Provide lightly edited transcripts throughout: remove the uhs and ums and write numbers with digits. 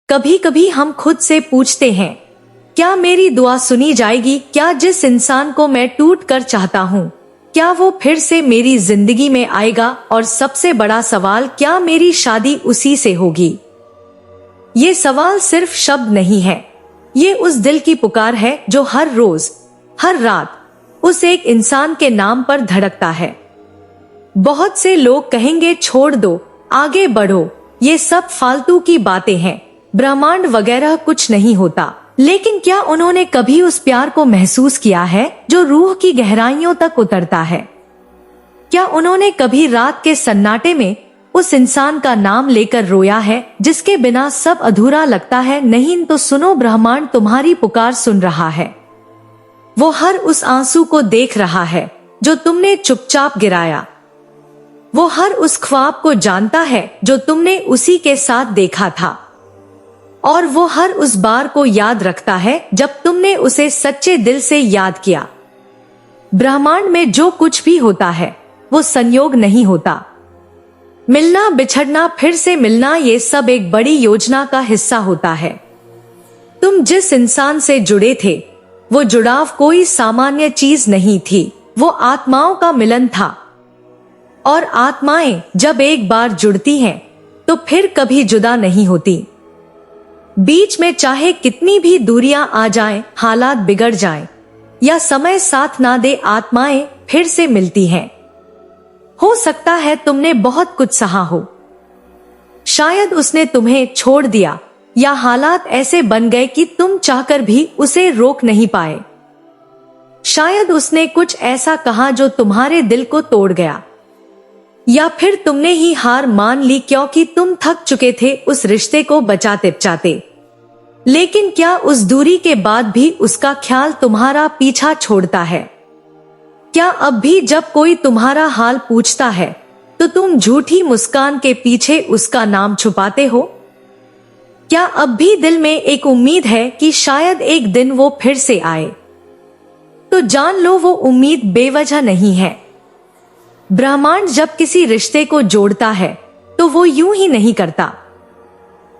कभी कभी हम खुद से पूछते हैं, क्या मेरी दुआ सुनी जाएगी? क्या जिस इंसान को मैं टूट कर चाहता हूँ, क्या वो फिर से मेरी जिंदगी में आएगा? और सबसे बड़ा सवाल, क्या मेरी शादी उसी से होगी? ये सवाल सिर्फ शब्द नहीं है, ये उस दिल की पुकार है जो हर रोज हर रात उस एक इंसान के नाम पर धड़कता है। बहुत से लोग कहेंगे छोड़ दो, आगे बढ़ो, ये सब फालतू की बातें हैं, ब्रह्मांड वगैरह कुछ नहीं होता। लेकिन क्या उन्होंने कभी उस प्यार को महसूस किया है जो रूह की गहराइयों तक उतरता है? क्या उन्होंने कभी रात के सन्नाटे में उस इंसान का नाम लेकर रोया है जिसके बिना सब अधूरा लगता है? नहीं तो सुनो, ब्रह्मांड तुम्हारी पुकार सुन रहा है। वो हर उस आंसू को देख रहा है जो तुमने चुपचाप गिराया। वो हर उस ख्वाब को जानता है जो तुमने उसी के साथ देखा था। और वो हर उस बार को याद रखता है जब तुमने उसे सच्चे दिल से याद किया। ब्रह्मांड में जो कुछ भी होता है वो संयोग नहीं होता। मिलना, बिछड़ना, फिर से मिलना, ये सब एक बड़ी योजना का हिस्सा होता है। तुम जिस इंसान से जुड़े थे वो जुड़ाव कोई सामान्य चीज नहीं थी, वो आत्माओं का मिलन था। और आत्माएं जब एक बार जुड़ती हैं तो फिर कभी जुदा नहीं होती। बीच में चाहे कितनी भी दूरियां आ जाएं, हालात बिगड़ जाएं या समय साथ ना दे, आत्माएं फिर से मिलती हैं। हो सकता है तुमने बहुत कुछ सहा हो, शायद उसने तुम्हें छोड़ दिया या हालात ऐसे बन गए कि तुम चाहकर भी उसे रोक नहीं पाए। शायद उसने कुछ ऐसा कहा जो तुम्हारे दिल को तोड़ गया, या फिर तुमने ही हार मान ली क्योंकि तुम थक चुके थे उस रिश्ते को बचाते बचाते। लेकिन क्या उस दूरी के बाद भी उसका ख्याल तुम्हारा पीछा छोड़ता है? क्या अब भी जब कोई तुम्हारा हाल पूछता है तो तुम झूठी मुस्कान के पीछे उसका नाम छुपाते हो? क्या अब भी दिल में एक उम्मीद है कि शायद एक दिन वो फिर से आए? तो जान लो, वो उम्मीद बेवजह नहीं है। ब्रह्मांड जब किसी रिश्ते को जोड़ता है तो वो यूं ही नहीं करता।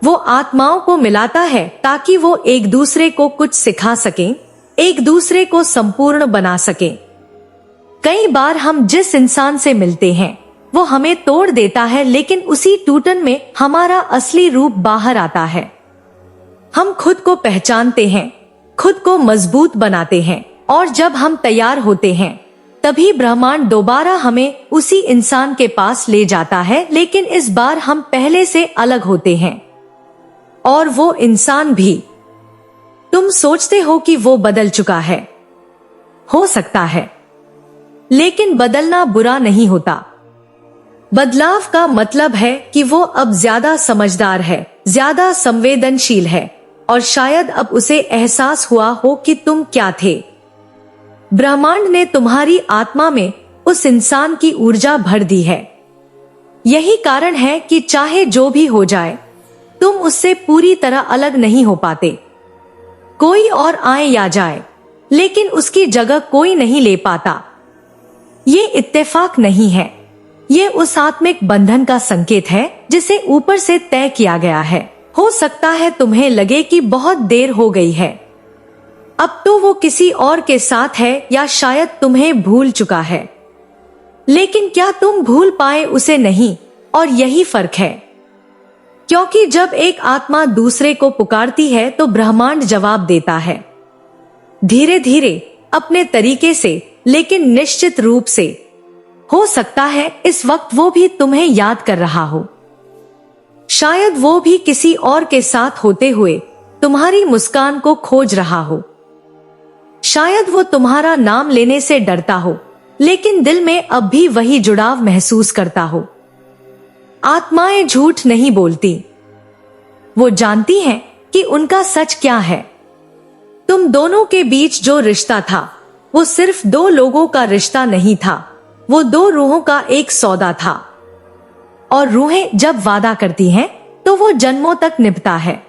वो आत्माओं को मिलाता है ताकि वो एक दूसरे को कुछ सिखा सकें, एक दूसरे को संपूर्ण बना सकें। कई बार हम जिस इंसान से मिलते हैं वो हमें तोड़ देता है, लेकिन उसी टूटन में हमारा असली रूप बाहर आता है। हम खुद को पहचानते हैं, खुद को मजबूत बनाते हैं, और जब हम तैयार होते हैं तभी ब्रह्मांड दोबारा हमें उसी इंसान के पास ले जाता है। लेकिन इस बार हम पहले से अलग होते हैं, और वो इंसान भी। तुम सोचते हो कि वो बदल चुका है, हो सकता है, लेकिन बदलना बुरा नहीं होता। बदलाव का मतलब है कि वो अब ज्यादा समझदार है, ज्यादा संवेदनशील है, और शायद अब उसे एहसास हुआ हो कि तुम क्या थे। ब्रह्मांड ने तुम्हारी आत्मा में उस इंसान की ऊर्जा भर दी है। यही कारण है कि चाहे जो भी हो जाए तुम उससे पूरी तरह अलग नहीं हो पाते। कोई और आए या जाए, लेकिन उसकी जगह कोई नहीं ले पाता। ये इत्तेफाक नहीं है, ये उस आत्मिक बंधन का संकेत है जिसे ऊपर से तय किया गया है। हो सकता है तुम्हें लगे कि बहुत देर हो गई है, अब तो वो किसी और के साथ है, या शायद तुम्हें भूल चुका है। लेकिन क्या तुम भूल पाए उसे? नहीं। और यही फर्क है, क्योंकि जब एक आत्मा दूसरे को पुकारती है तो ब्रह्मांड जवाब देता है, धीरे धीरे, अपने तरीके से, लेकिन निश्चित रूप से। हो सकता है इस वक्त वो भी तुम्हें याद कर रहा हो, शायद वो भी किसी और के साथ होते हुए तुम्हारी मुस्कान को खोज रहा हो। शायद वो तुम्हारा नाम लेने से डरता हो, लेकिन दिल में अब भी वही जुड़ाव महसूस करता हो। आत्माएं झूठ नहीं बोलती, वो जानती हैं कि उनका सच क्या है। तुम दोनों के बीच जो रिश्ता था वो सिर्फ दो लोगों का रिश्ता नहीं था, वो दो रूहों का एक सौदा था। और रूहें जब वादा करती हैं तो वो जन्मों तक निभता है।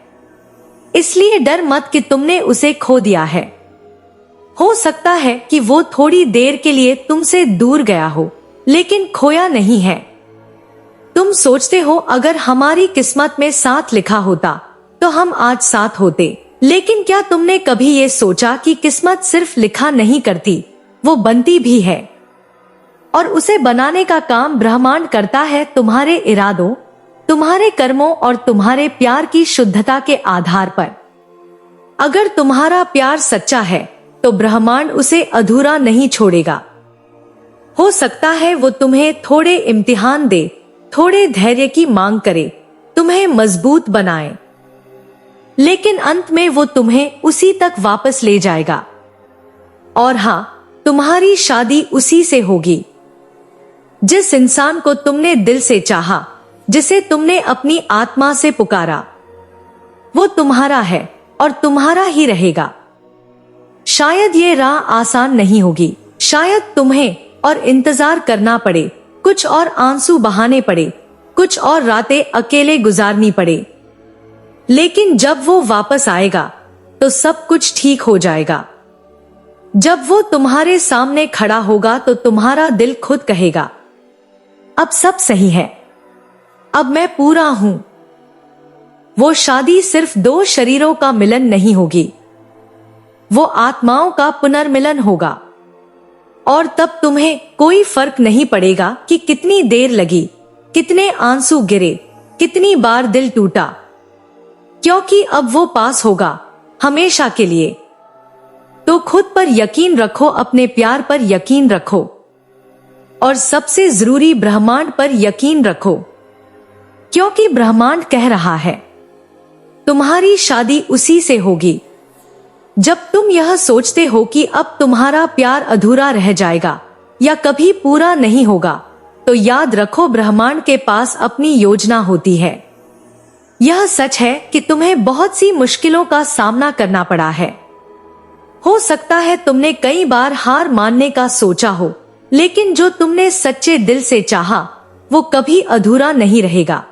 इसलिए डर मत कि तुमने उसे खो दिया है। हो सकता है कि वो थोड़ी देर के लिए तुमसे दूर गया हो, लेकिन खोया नहीं है। तुम सोचते हो अगर हमारी किस्मत में साथ लिखा होता तो हम आज साथ होते। लेकिन क्या तुमने कभी ये सोचा कि किस्मत सिर्फ लिखा नहीं करती, वो बनती भी है, और उसे बनाने का काम ब्रह्मांड करता है तुम्हारे इरादों, तुम्हारे कर्मों और तुम्हारे प्यार की शुद्धता के आधार पर। अगर तुम्हारा प्यार सच्चा है तो ब्रह्मांड उसे अधूरा नहीं छोड़ेगा। हो सकता है वो तुम्हें थोड़े इम्तिहान दे, थोड़े धैर्य की मांग करे, तुम्हें मजबूत बनाए, लेकिन अंत में वो तुम्हें उसी तक वापस ले जाएगा। और हाँ, तुम्हारी शादी उसी से होगी जिस इंसान को तुमने दिल से चाहा, जिसे तुमने अपनी आत्मा से पुकारा। वो तुम्हारा है और तुम्हारा ही रहेगा। शायद ये राह आसान नहीं होगी, शायद तुम्हें और इंतजार करना पड़े, कुछ और आंसू बहाने पड़े, कुछ और रातें अकेले गुजारनी पड़े, लेकिन जब वो वापस आएगा तो सब कुछ ठीक हो जाएगा। जब वो तुम्हारे सामने खड़ा होगा तो तुम्हारा दिल खुद कहेगा, अब सब सही है, अब मैं पूरा हूं। वो शादी सिर्फ दो शरीरों का मिलन नहीं होगी, वो आत्माओं का पुनर्मिलन होगा। और तब तुम्हें कोई फर्क नहीं पड़ेगा कि कितनी देर लगी, कितने आंसू गिरे, कितनी बार दिल टूटा, क्योंकि अब वो पास होगा हमेशा के लिए। तो खुद पर यकीन रखो, अपने प्यार पर यकीन रखो, और सबसे जरूरी ब्रह्मांड पर यकीन रखो, क्योंकि ब्रह्मांड कह रहा है तुम्हारी शादी उसी से होगी। जब तुम यह सोचते हो कि अब तुम्हारा प्यार अधूरा रह जाएगा या कभी पूरा नहीं होगा, तो याद रखो ब्रह्मांड के पास अपनी योजना होती है। यह सच है कि तुम्हें बहुत सी मुश्किलों का सामना करना पड़ा है। हो सकता है तुमने कई बार हार मानने का सोचा हो, लेकिन जो तुमने सच्चे दिल से चाहा वो कभी अधूरा नहीं रहेगा।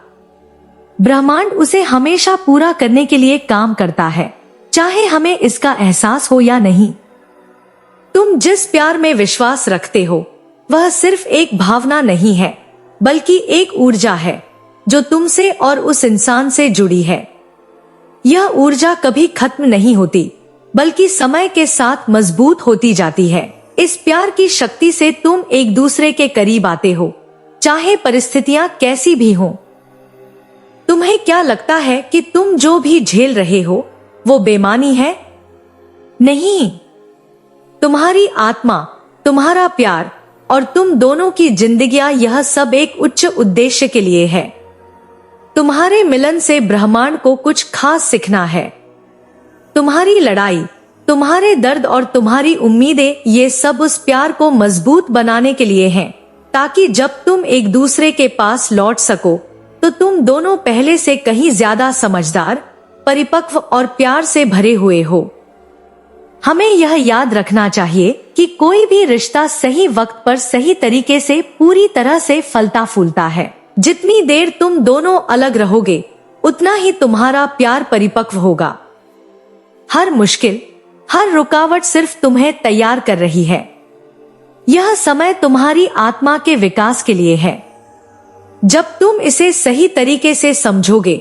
ब्रह्मांड उसे हमेशा पूरा करने के लिए काम करता है, चाहे हमें इसका एहसास हो या नहीं। तुम जिस प्यार में विश्वास रखते हो वह सिर्फ एक भावना नहीं है, बल्कि एक ऊर्जा है जो तुमसे और उस इंसान से जुड़ी है। यह ऊर्जा कभी खत्म नहीं होती, बल्कि समय के साथ मजबूत होती जाती है। इस प्यार की शक्ति से तुम एक दूसरे के करीब आते हो, चाहे परिस्थितियां कैसी भी हों। तुम्हें क्या लगता है कि तुम जो भी झेल रहे हो वो बेमानी है? नहीं, तुम्हारी आत्मा, तुम्हारा प्यार और तुम दोनों की जिंदगियां, यह सब एक उच्च उद्देश्य के लिए है। तुम्हारे मिलन से ब्रह्मांड को कुछ खास सीखना है। तुम्हारी लड़ाई, तुम्हारे दर्द और तुम्हारी उम्मीदें, ये सब उस प्यार को मजबूत बनाने के लिए हैं, ताकि जब तुम एक दूसरे के पास लौट सको तो तुम दोनों पहले से कहीं ज्यादा समझदार, परिपक्व और प्यार से भरे हुए हो। हमें यह याद रखना चाहिए कि कोई भी रिश्ता सही वक्त पर सही तरीके से पूरी तरह से फलता फूलता है। जितनी देर तुम दोनों अलग रहोगे उतना ही तुम्हारा प्यार परिपक्व होगा। हर मुश्किल, हर रुकावट सिर्फ तुम्हें तैयार कर रही है। यह समय तुम्हारी आत्मा के विकास के लिए है। जब तुम इसे सही तरीके से समझोगे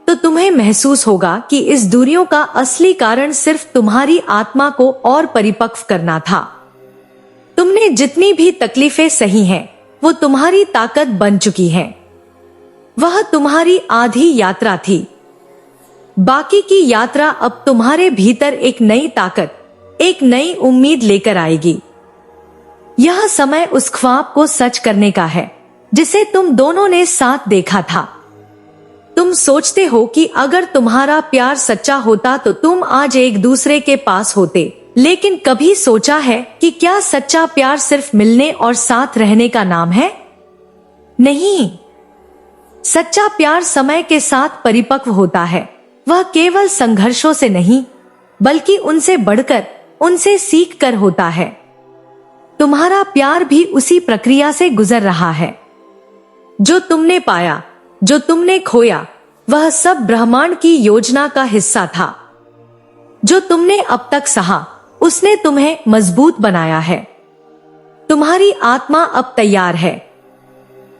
तो तुम्हें महसूस होगा कि इस दूरियों का असली कारण सिर्फ तुम्हारी आत्मा को और परिपक्व करना था। तुमने जितनी भी तकलीफें सही हैं, वो तुम्हारी ताकत बन चुकी हैं। वह तुम्हारी आधी यात्रा थी। बाकी की यात्रा अब तुम्हारे भीतर एक नई ताकत, एक नई उम्मीद लेकर आएगी। यह समय उस ख्वाब को सच करने का है जिसे तुम दोनों ने साथ देखा था। तुम सोचते हो कि अगर तुम्हारा प्यार सच्चा होता तो तुम आज एक दूसरे के पास होते, लेकिन कभी सोचा है कि क्या सच्चा प्यार सिर्फ मिलने और साथ रहने का नाम है? नहीं, सच्चा प्यार समय के साथ परिपक्व होता है। वह केवल संघर्षों से नहीं, बल्कि उनसे बढ़कर, उनसे सीख कर होता है। तुम्हारा प्यार भी उसी प्रक्रिया से गुजर रहा है। जो तुमने पाया, जो तुमने खोया, वह सब ब्रह्मांड की योजना का हिस्सा था। जो तुमने अब तक सहा, उसने तुम्हें मजबूत बनाया है। तुम्हारी आत्मा अब तैयार है।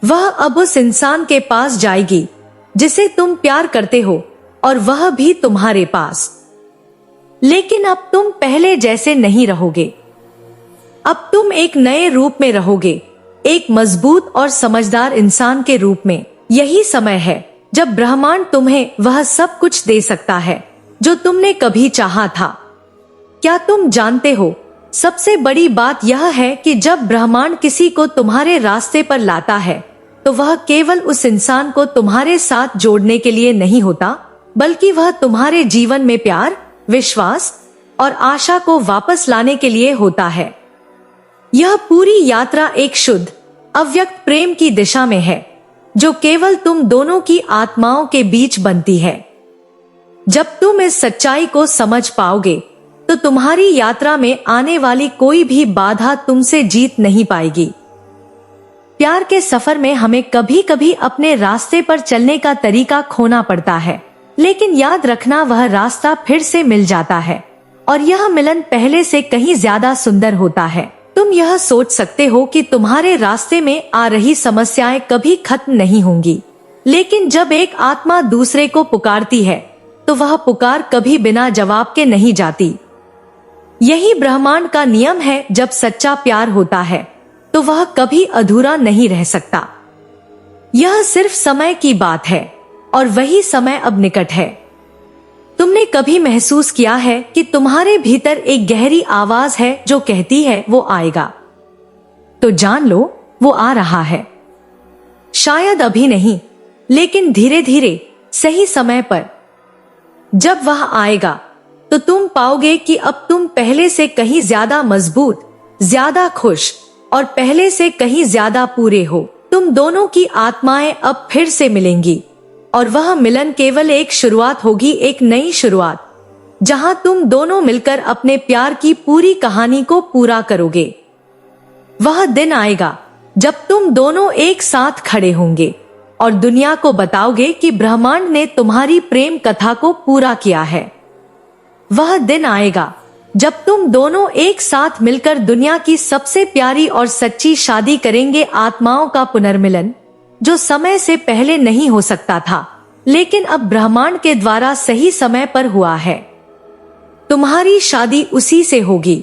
वह अब उस इंसान के पास जाएगी जिसे तुम प्यार करते हो और वह भी तुम्हारे पास। लेकिन अब तुम पहले जैसे नहीं रहोगे। अब तुम एक नए रूप में रहोगे, एक मजबूत और समझदार इंसान के रूप में। यही समय है जब ब्रह्मांड तुम्हें वह सब कुछ दे सकता है जो तुमने कभी चाहा था। क्या तुम जानते हो, सबसे बड़ी बात यह है कि जब ब्रह्मांड किसी को तुम्हारे रास्ते पर लाता है तो वह केवल उस इंसान को तुम्हारे साथ जोड़ने के लिए नहीं होता, बल्कि वह तुम्हारे जीवन में प्यार, विश्वास और आशा को वापस लाने के लिए होता है। यह पूरी यात्रा एक शुद्ध, अव्यक्त प्रेम की दिशा में है, जो केवल तुम दोनों की आत्माओं के बीच बनती है। जब तुम इस सच्चाई को समझ पाओगे तो तुम्हारी यात्रा में आने वाली कोई भी बाधा तुमसे जीत नहीं पाएगी। प्यार के सफर में हमें कभी कभी अपने रास्ते पर चलने का तरीका खोना पड़ता है, लेकिन याद रखना वह रास्ता फिर से मिल जाता है और यह मिलन पहले से कहीं ज्यादा सुंदर होता है। तुम यह सोच सकते हो कि तुम्हारे रास्ते में आ रही समस्याएं कभी खत्म नहीं होंगी, लेकिन जब एक आत्मा दूसरे को पुकारती है तो वह पुकार कभी बिना जवाब के नहीं जाती। यही ब्रह्मांड का नियम है, जब सच्चा प्यार होता है तो वह कभी अधूरा नहीं रह सकता। यह सिर्फ समय की बात है और वही समय अब निकट है। तुमने कभी महसूस किया है कि तुम्हारे भीतर एक गहरी आवाज है जो कहती है वो आएगा? तो जान लो, वो आ रहा है। शायद अभी नहीं, लेकिन धीरे धीरे, सही समय पर। जब वह आएगा तो तुम पाओगे कि अब तुम पहले से कहीं ज्यादा मजबूत, ज्यादा खुश और पहले से कहीं ज्यादा पूरे हो। तुम दोनों की आत्माएं अब फिर से मिलेंगी और वह मिलन केवल एक शुरुआत होगी, एक नई शुरुआत, जहां तुम दोनों मिलकर अपने प्यार की पूरी कहानी को पूरा करोगे। वह दिन आएगा जब तुम दोनों एक साथ खड़े होंगे और दुनिया को बताओगे कि ब्रह्मांड ने तुम्हारी प्रेम कथा को पूरा किया है। वह दिन आएगा जब तुम दोनों एक साथ मिलकर दुनिया की सबसे प्यारी और सच्ची शादी करेंगे, आत्माओं का पुनर्मिलन जो समय से पहले नहीं हो सकता था, लेकिन अब ब्रह्मांड के द्वारा सही समय पर हुआ है। तुम्हारी शादी उसी से होगी